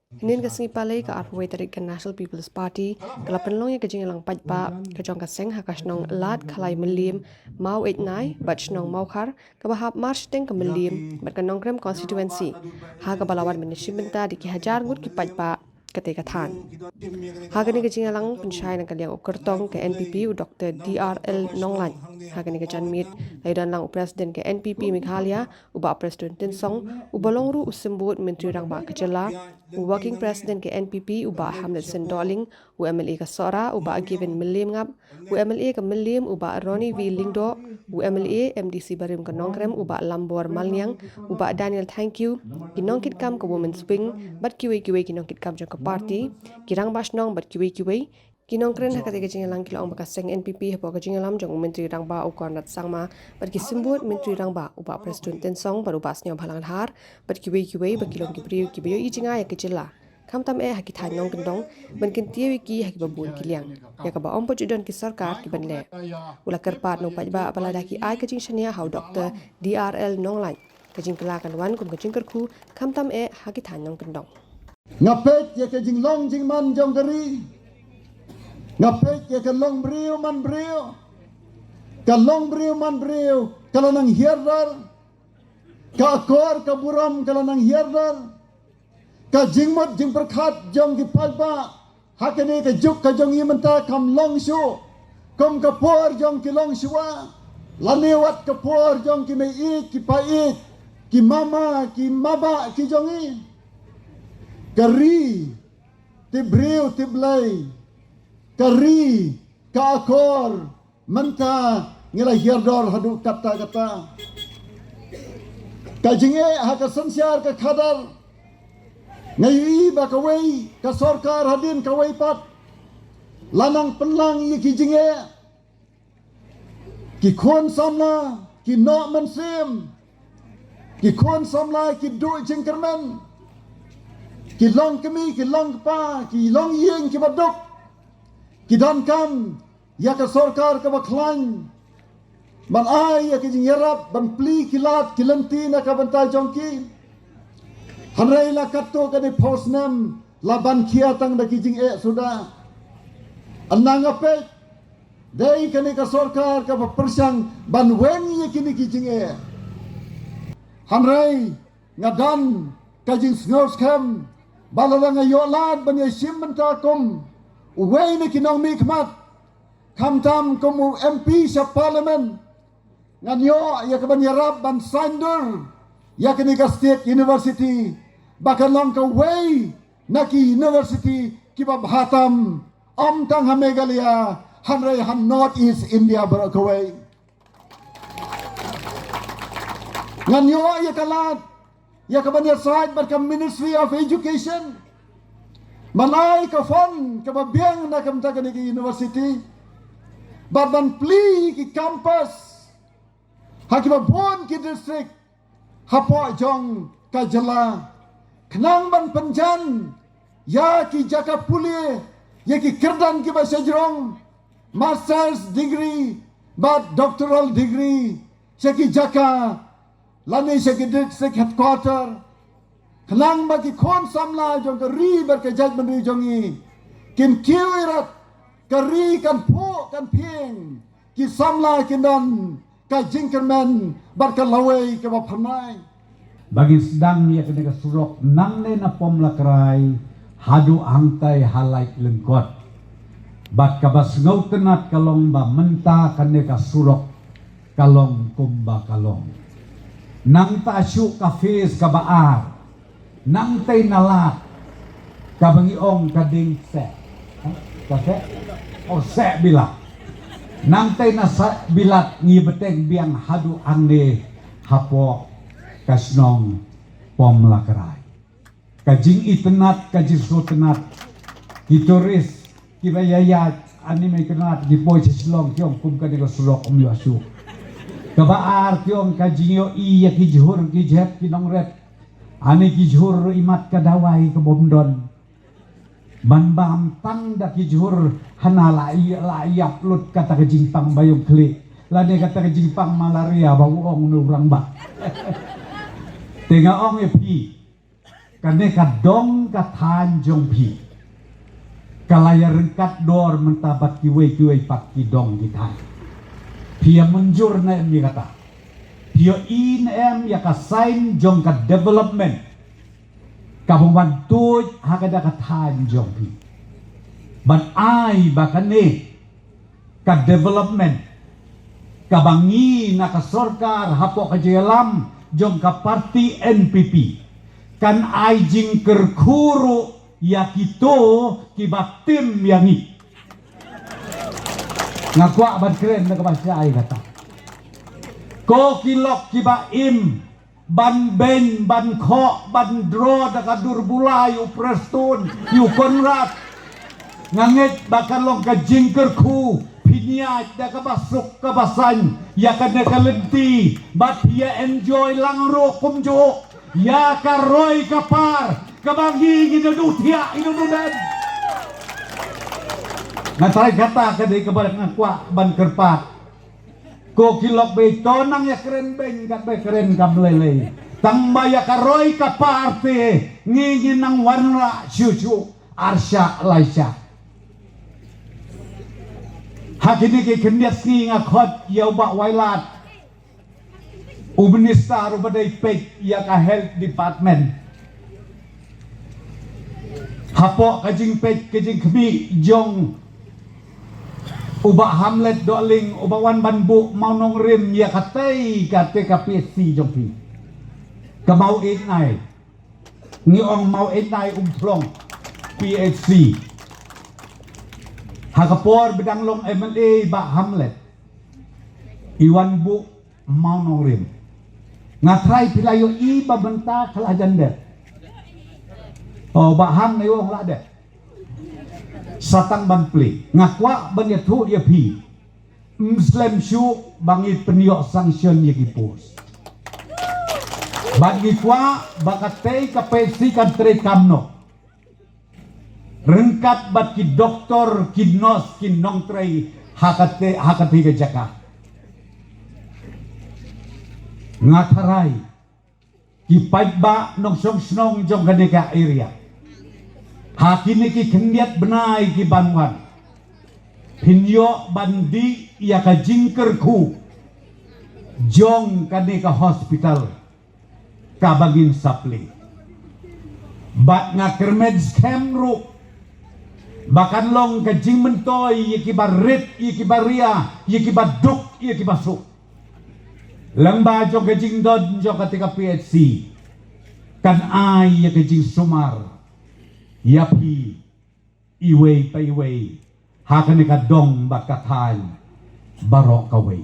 Hinin ka singi palay ka arway tarik ka National People's Party, kalapanlong ya kajing ilang pajpa, kajong ka seng hakas nong lat kalay melim, mau 89, batch nong mau khar, kabahap march teng ka melim, bat ka nongkrem constituency, ha ka balawan manishimenta di ki hajar ngut ki pajpa, kate kathan. Hagani ka jingalang penshay ng kaliang ukertong ke NPP u Dr. DRL Nonglan. Hagani ka janmit laydan lang u President ke NPP Meghalaya u ba President Tinsong u balongru u simbut Menteri Rang Ba Kejela u Working President ke NPP u ba Hamlet Sendoling u MLA ka Sora u ba Given Milim ngap u MLA ka Milim u ba Ronnie V Lingdo u MLA MDC Barim ka Nongkrem u ba Lambor Malnyang u ba Daniel Thank you kinongkit kam ka Women's Wing bat kiwe kinongkit kam jang ka party kirang basnong bat kiwe kinong kren hakati ka jingalang kilong bakaseng NPP hapo ka jingalam jong Menteri Rang Ba u konrat sangma bat ki simbut Menteri Rang Ba u ba President Tensong baru basnya bhalang har bat kiwe bat kilong ki biyo i jinga ya kecila kam tam haki thanong kendong ban kin tiwi ki haki babul kiliang ya ka ba ompo judon ki sarkar ki banle ula kerpat no pajba apalada ki ai ka jing shania hau Dr. DRL Nonglan ka jing kelakan wan kum ka jing kerku kam tam haki thanong kendong ngapet ya ke jing long jing man jong gari ngapet ya ke long brio man brio ka long brio man brio kalau nang hierdar ka akor ka buram kalau nang hierdar ka jing mot jing perkhat jong di palba hakene ka juk ka jong yimenta kam long shu kom ka por jong ki long shua lanewat ka por jong ki mei ki pait ki mama ki maba ki jong i kari ti brio ti blay kari ka akor menta ngila hierdor hadu kata ka jinge haka sansyar ka khadar ngayi ba kawai ka sorkar hadin kawai pat lanang penlang yi ki jinge ki khon samla ki no mansim ki khon samla ki du jingkerman ki long kemi ki long pa ki long yeng ki badok ki dan kam ya ka sorkar ka baklan ban ai ya ki jingerap ban pli ki lat ki lenti na ka bantai jongki hanrai la katto ka de posnam la ban kia tang da ki jing sudah anang ape dei ka ni ka sorkar ka persang ban wen ye ki ni ki jing hanrai ngadan ka jing ngos kam balarang ayolat banya simmenta kum uway ni kinong mikmat kamtam kum MP sa parliament nganyo ya kabanyarab ban sandur ya kanika state university bakan long ka way naki university kibabhatam omtang ha Meghalaya hanray han north east India barakaway nganyo ya kalat ya kabanyar side barka Ministry of Education malay ka fon ka babiang na kamta ka ni university baban pli ki campus hakiba bon ki district hapo jong ka jala knang ban panjan ya ki jaka puli ya ki kerdan ki ba sejrong master's degree but doctoral degree seki jaka lani seki district headquarter kenang bagi kon samla jong ke ri ber ke judgment ri jongi kin kiwirat ke ri kan po kan pieng ki samla kinan ka jingkerman bar ka lawai ke ba phanai bagi sedang ya kena surok nang ne na pom lakrai hadu angtai halai lengkot bat kabas ngau tenat kalong ba menta kane ka surok kalong kumba kalong nang ta asyu ka face ka baar nang tay nalat kabangi ong kading se kase o se bila nang tay na bilat ngi beteng biang hadu ande hapo kasnong pom lakrai kajing itenat kajing sotenat kitoris kibayaya anime kenat gipoy sislong kyong kum kadego surok umyasu kabaar kyong kajingyo iya kijhur kijhet kinongret ani kijhur imat kadawai ke bomdon ban bam tang da kijhur hanala iya lut kata kejimpang bayung klik lade kata kejimpang malaria bau ong nu urang ba tengah ong ya pi kane kadong katan jong pi kalaya rengkat dor mentabat kiwe pak kidong kita pia menjur na mi kata pia in ya ka sign jong ka development ka pembantu hakada katan jong pi ban ai bakane ka development kabangi na ka sorkar hapo ka jelam jong ka parti NPP kan ai jing kerkuru ya kito kiba tim yangi ngakwa ban keren na kabasya ai kata ko kilok kiba im ban ben ban kho ban dro da kadur bulay u prestun yu konrad nganget bakal long ka jing kerku piniat da kabasuk kabasan ya kada kalenti bat ya enjoy langro kumjo ya karoy kapar kabagi ginudutia inududan natay kata kadai kabar ngakwa ban kerpat ko kilok betonang ya keren beng kat be keren kamlele tamba ya karoy kapar te ngingin ng warna syusyu arsya laisya hakini ke kendias ngi ngakot ya ba wailat Minister ubadai pek ya ka health department hapo kajing pek kajing kemi jong uba hamlet doling ubawan banbu maunong rim ya katay kate ka PSC jong pi kamau itnay ngiong mau itnay umplong PSC hakapor bidang long MLA ba hamlet iwan bu maunong rim ngatray pilayo iba benta kalajan der oh baham na yung lade satang banpli ngakwa banyatu ya pi Muslim syu bangit penyo sanction ya kipus bagi kwa bakatay kapesi kantre kamno rengkat bat ki doktor kinos kinong tray hakate ke jaka ngataray kipait ba nong song jong kadeka area hakini ki kendiat benai ki banwan pinyo bandi ya ka jingkerku jong kadeka hospital kabagin sapli bat ngakermed skemru bakan long ka jing mentoy yiki barit yiki baria yiki baduk yiki basuk lamba jong kajing dod jong katika PHC kan ay ya kajing sumar yapi iway pa iway hakan ka dong bakatan barok kaway